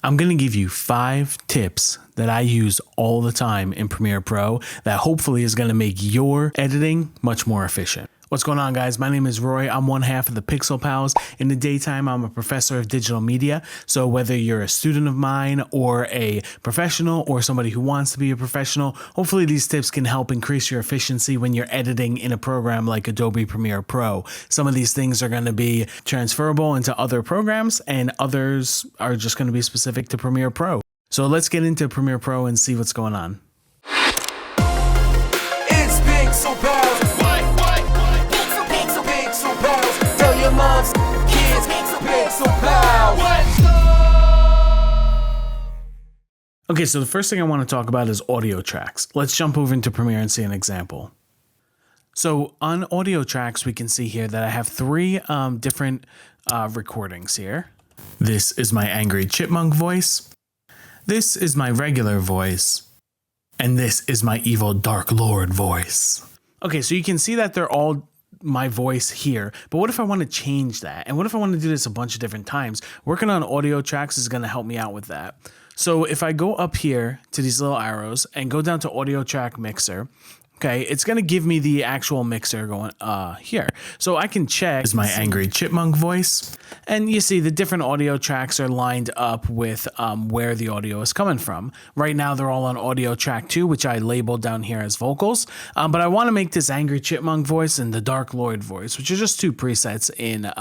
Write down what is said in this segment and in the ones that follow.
I'm going to give you 5 tips that I use all the time in Premiere Pro that hopefully is going to make your editing much more efficient. What's going on, guys? My name is Roy. I'm one half of the Pixel Pals. In the daytime, I'm a professor of digital media. So whether you're a student of mine or a professional or somebody who wants to be a professional, hopefully these tips can help increase your efficiency when you're editing in a program like Adobe Premiere Pro. Some of these things are going to be transferable into other programs and others are just going to be specific to Premiere Pro. So let's get into Premiere Pro and see what's going on. It's Pixel Pals. Pixel Pals. Tell your moms, kids, Pixel Pals. Okay, so the first thing I want to talk about is audio tracks. Let's jump over into Premiere and see an example. So on audio tracks, we can see here that I have 3 different recordings here. This is my angry chipmunk voice. This is my regular voice. And this is my evil Dark Lord voice. Okay, so you can see that they're all my voice here, but what if I want to change that? And what if I want to do this a bunch of different times? Working on audio tracks is going to help me out with that. So if I go up here to these little arrows and go down to audio track mixer, okay, it's going to give me the actual mixer going here. So I can check is my angry chipmunk voice. And you see the different audio tracks are lined up with where the audio is coming from. Right now, they're all on audio track 2, which I labeled down here as vocals. But I want to make this angry chipmunk voice and the Dark Lord voice, which are just 2 presets in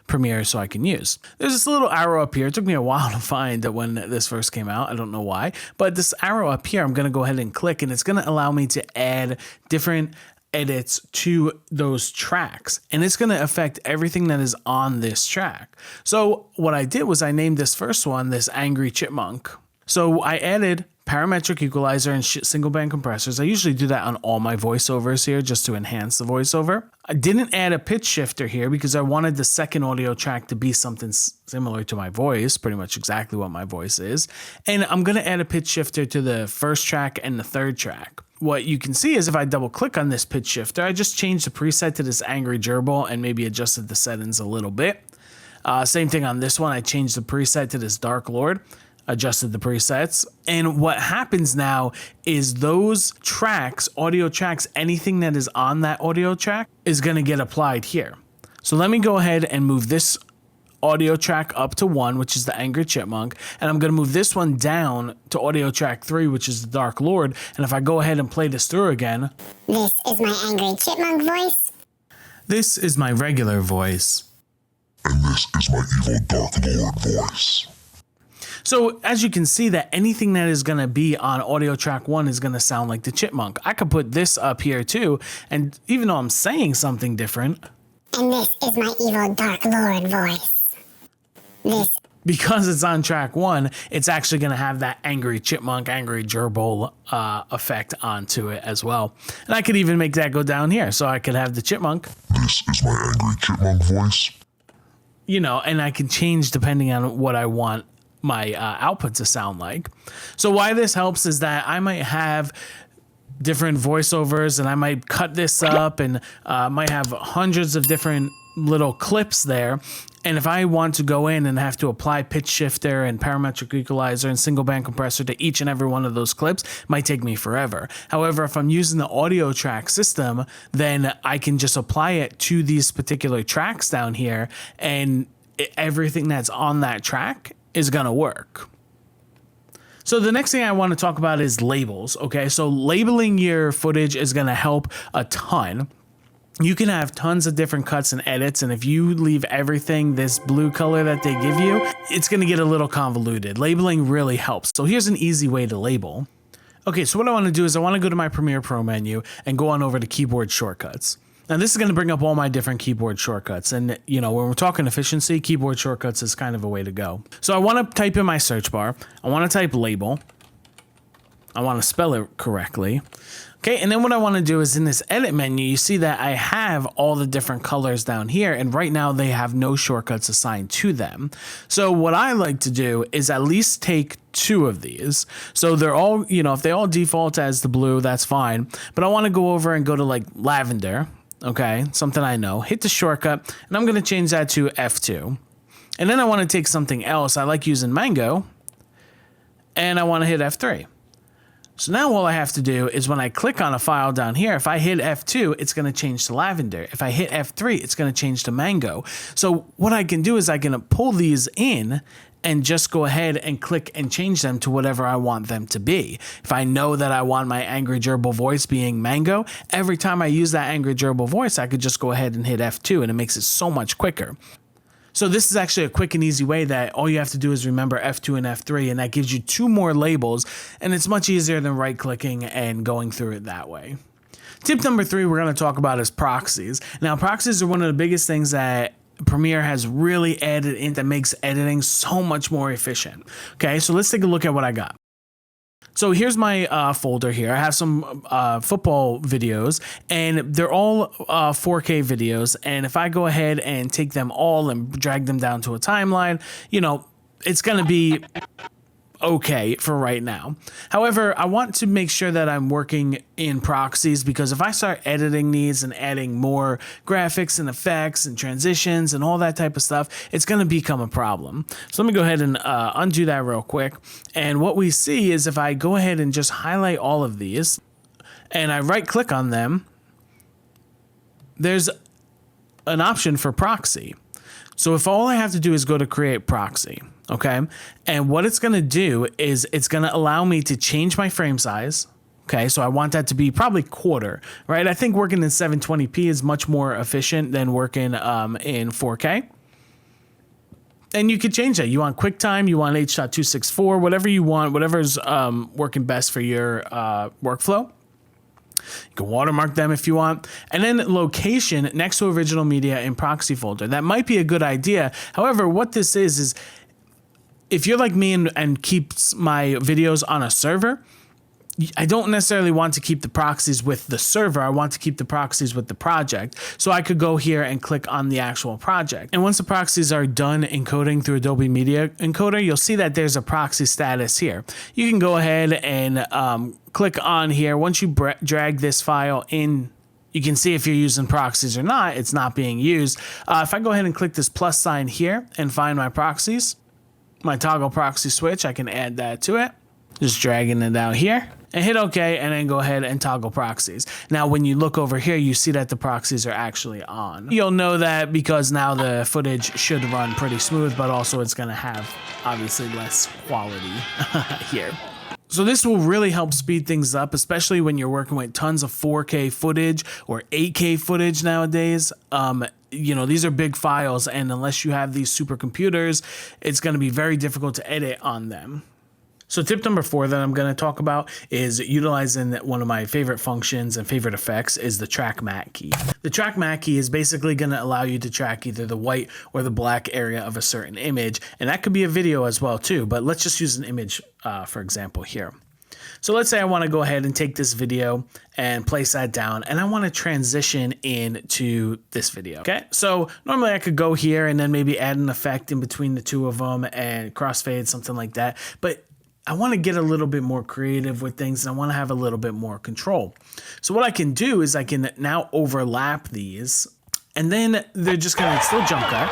Premiere so I can use. There's this little arrow up here. It took me a while to find that when this first came out. I don't know why. But this arrow up here, I'm going to go ahead and click, and it's going to allow me to add different edits to those tracks, and it's going to affect everything that is on this track. So what I did was I named this first one this angry chipmunk. So I added parametric equalizer and single band compressors. I usually do that on all my voiceovers here just to enhance the voiceover. I didn't add a pitch shifter here because I wanted the second audio track to be something similar to my voice, pretty much exactly what my voice is. And I'm going to add a pitch shifter to the first track and the third track. What you can see is if I double click on this pitch shifter, I just changed the preset to this angry gerbil and maybe adjusted the settings a little bit. Same thing on this one. I changed the preset to this Dark Lord, adjusted the presets. And what happens now is those tracks, audio tracks, anything that is on that audio track is going to get applied here. So let me go ahead and move this audio track up to 1, which is the angry chipmunk, and I'm going to move this one down to audio track 3, which is the Dark Lord. And if I go ahead and play this through again, this is my angry chipmunk voice. This is my regular voice. And this is my evil Dark Lord voice. So as you can see that anything that is going to be on audio track 1 is going to sound like the chipmunk. I could put this up here too, and even though I'm saying something different, and this is my evil Dark Lord voice. Because it's on track 1, it's actually going to have that angry chipmunk, angry gerbil effect onto it as well. And I could even make that go down here. So I could have the chipmunk. This is my angry chipmunk voice. You know, and I can change depending on what I want my output to sound like. So why this helps is that I might have different voiceovers and I might cut this up and might have hundreds of different little clips there. And if I want to go in and have to apply pitch shifter and parametric equalizer and single band compressor to each and every one of those clips, it might take me forever. However, if I'm using the audio track system, then I can just apply it to these particular tracks down here, and everything that's on that track is going to work. So the next thing I want to talk about is labels. Okay, so labeling your footage is going to help a ton. You can have tons of different cuts and edits, and if you leave everything this blue color that they give you, it's going to get a little convoluted. Labeling really helps. So here's an easy way to label. Okay, so what I want to do is I want to go to my Premiere Pro menu and go on over to keyboard shortcuts. Now this is going to bring up all my different keyboard shortcuts, and you know, when we're talking efficiency, keyboard shortcuts is kind of a way to go. So I want to type in my search bar. I want to type label. I want to spell it correctly. Okay, and then what I want to do is in this edit menu, you see that I have all the different colors down here, and right now they have no shortcuts assigned to them. So what I like to do is at least take 2 of these. So they're all, you know, if they all default as the blue, that's fine. But I want to go over and go to like lavender, okay, something I know, hit the shortcut, and I'm going to change that to F2. And then I want to take something else. I like using mango. and I want to hit F3. So now all I have to do is when I click on a file down here, if I hit F2, it's going to change to lavender. If I hit F3, it's going to change to mango. So what I can do is I can pull these in and just go ahead and click and change them to whatever I want them to be. If I know that I want my angry gerbil voice being mango, every time I use that angry gerbil voice, I could just go ahead and hit F2 and it makes it so much quicker. So this is actually a quick and easy way that all you have to do is remember F2 and F3, and that gives you 2 more labels, and it's much easier than right-clicking and going through it that way. Tip number 3 we're going to talk about is proxies. Now, proxies are one of the biggest things that Premiere has really added in that makes editing so much more efficient. Okay, so let's take a look at what I got. So here's my folder here. I have some football videos, and they're all 4K videos. And if I go ahead and take them all and drag them down to a timeline, you know, it's going to be okay for right now. However, I want to make sure that I'm working in proxies, because if I start editing these and adding more graphics and effects and transitions and all that type of stuff, it's going to become a problem. So let me go ahead and undo that real quick. And what we see is if I go ahead and just highlight all of these and I right click on them, there's an option for proxy. So if all I have to do is go to create proxy, okay? And what it's gonna do is it's gonna allow me to change my frame size. Okay, so I want that to be probably quarter, right? I think working in 720p is much more efficient than working in 4K. And you could change that. You want QuickTime, you want H.264, whatever you want, whatever's working best for your workflow. You can watermark them if you want. And then location next to original media in proxy folder. That might be a good idea. However, what this is if you're like me and keeps my videos on a server, I don't necessarily want to keep the proxies with the server. I want to keep the proxies with the project. So I could go here and click on the actual project. And once the proxies are done encoding through Adobe Media Encoder, you'll see that there's a proxy status here. You can go ahead and click on here. Once you drag this file in, you can see if you're using proxies or not. It's not being used. If I go ahead and click this plus sign here and find my proxies, my toggle proxy switch, I can add that to it. Just dragging it down here and hit OK, and then go ahead and toggle proxies. Now, when you look over here, you see that the proxies are actually on. You'll know that because now the footage should run pretty smooth, but also it's going to have obviously less quality here. So this will really help speed things up, especially when you're working with tons of 4K footage or 8K footage nowadays. You know, these are big files, and unless you have these supercomputers, it's going to be very difficult to edit on them. So tip number 4 that I'm going to talk about is utilizing one of my favorite functions and favorite effects is the track matte key. The track matte key is basically going to allow you to track either the white or the black area of a certain image, and that could be a video as well too, but let's just use an image for example here. So let's say I want to go ahead and take this video and place that down, and I want to transition into this video. Okay, so normally I could go here and then maybe add an effect in between the two of them and crossfade, something like that, but I want to get a little bit more creative with things, and I want to have a little bit more control. So what I can do is I can now overlap these, and then they're just going to still jump cut.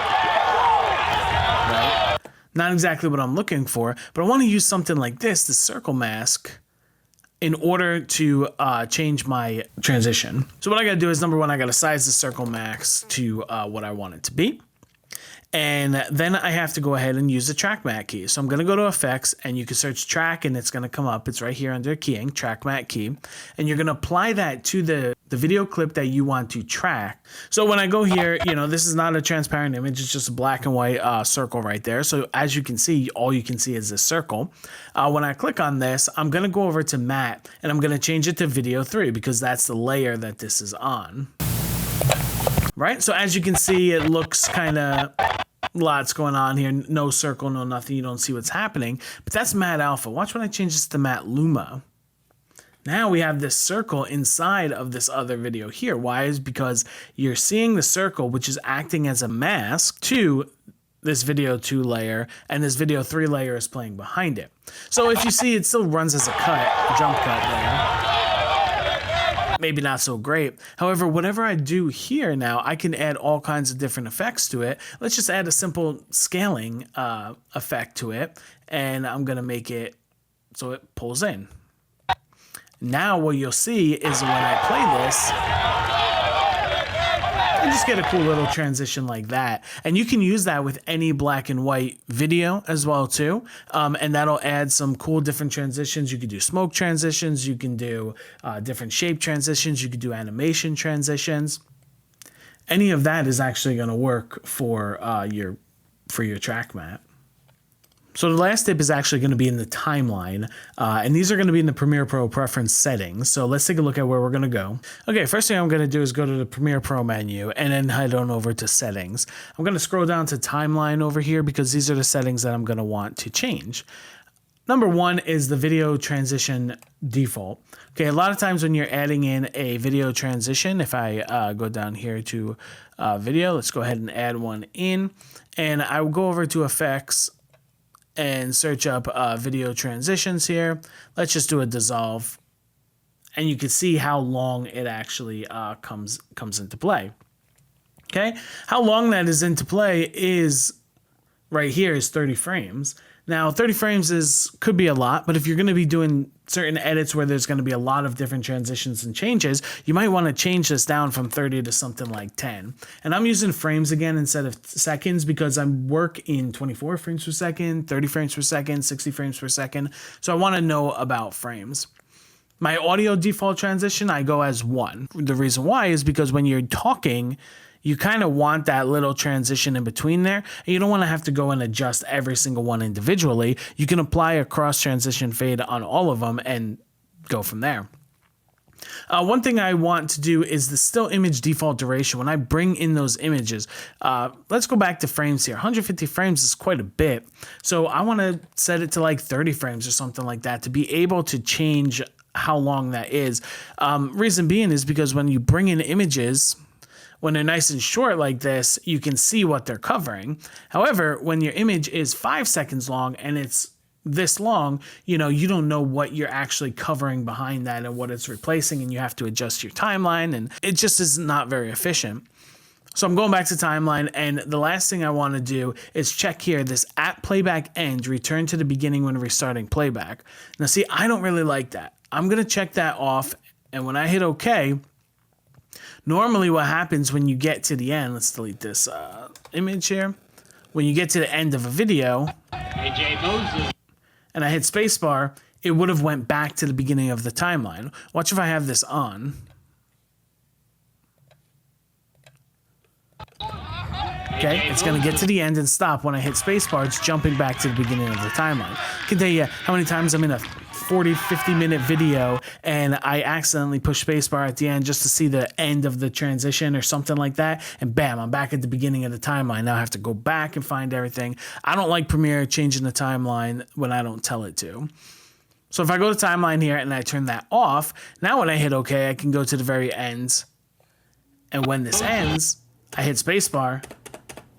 Right? Not exactly what I'm looking for, but I want to use something like this, the circle mask, in order to change my transition. So what I got to do is, number 1, I got to size the circle mask to what I want it to be. And then I have to go ahead and use the track matte key. So I'm going to go to effects, and you can search track, and it's going to come up. It's right here under keying, track matte key. And you're going to apply that to the video clip that you want to track. So when I go here, you know, this is not a transparent image. It's just a black and white circle right there. So as you can see, all you can see is this circle. When I click on this, I'm going to go over to matte, and I'm going to change it to video 3 because that's the layer that this is on. Right? So as you can see, it looks kind of lots going on here. No circle, no nothing. You don't see what's happening. But that's matte alpha. Watch when I change this to matte luma. Now we have this circle inside of this other video here. Why? Is because you're seeing the circle, which is acting as a mask to this video 2 layer, and this video 3 layer is playing behind it. So if you see, it still runs as a cut, a jump cut there. Maybe not so great. However, whatever I do here now, I can add all kinds of different effects to it. Let's just add a simple scaling effect to it, and I'm going to make it So it pulls in. Now what you'll see is when I play this, I just get a cool little transition like that. And you can use that with any black and white video as well too. And that'll add some cool different transitions. You could do smoke transitions. You can do different shape transitions. You could do animation transitions. Any of that is actually going to work for your track map. So the last tip is actually going to be in the timeline, and these are going to be in the Premiere Pro preference settings. So let's take a look at where we're going to go. Okay, first thing I'm going to do is go to the Premiere Pro menu and then head on over to settings. I'm going to scroll down to timeline over here because these are the settings that I'm going to want to change. Number one is the video transition default. Okay, a lot of times when you're adding in a video transition, if I go down here to video, let's go ahead and add one in, and I will go over to effects and search up video transitions here. Let's just do a dissolve, and you can see how long it actually comes into play. Okay, how long that is into play is right here is 30 frames. Now 30 frames could be a lot, but if you're going to be doing certain edits where there's going to be a lot of different transitions and changes, you might want to change this down from 30 to something like 10. And I'm using frames again instead of seconds because I work in 24 frames per second, 30 frames per second, 60 frames per second. So I want to know about frames. My audio default transition, I go as 1. The reason why is because when you're talking, you kind of want that little transition in between there. And you don't want to have to go and adjust every single one individually. You can apply a cross transition fade on all of them and go from there. One thing I want to do is the still image default duration. When I bring in those images, let's go back to frames here. 150 frames is quite a bit. So I want to set it to like 30 frames or something like that to be able to change how long that is. Reason being is because when you bring in images, when they're nice and short like this, you can see what they're covering. However, when your image is 5 seconds long and it's this long, you don't know what you're actually covering behind that and what it's replacing, and you have to adjust your timeline, and it just is not very efficient. So I'm going back to timeline, and the last thing I want to do is check here, this at playback end, return to the beginning when restarting playback. Now see, I don't really like that. I'm going to check that off, and when I hit OK, normally what happens when you get to the end, let's delete this image here. When you get to the end of a video, and I hit spacebar, it would have went back to the beginning of the timeline. Watch if I have this on. Okay, it's going to get to the end and stop. When I hit spacebar, it's jumping back to the beginning of the timeline. I can tell you how many times I'm in a 40, 50-minute video and I accidentally push spacebar at the end just to see the end of the transition or something like that, and bam, I'm back at the beginning of the timeline. Now I have to go back and find everything. I don't like Premiere changing the timeline when I don't tell it to. So if I go to timeline here and I turn that off, now when I hit OK, I can go to the very end. And when this ends, I hit spacebar.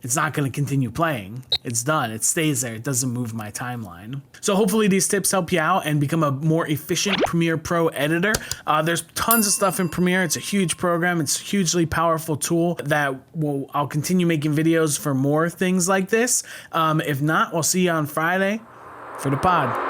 It's not going to continue playing. It's done. It stays there. It doesn't move my timeline. So hopefully these tips help you out and become a more efficient Premiere Pro editor. There's tons of stuff in Premiere. It's a huge program. It's a hugely powerful tool that I'll continue making videos for more things like this. If not, we'll see you on Friday for the pod.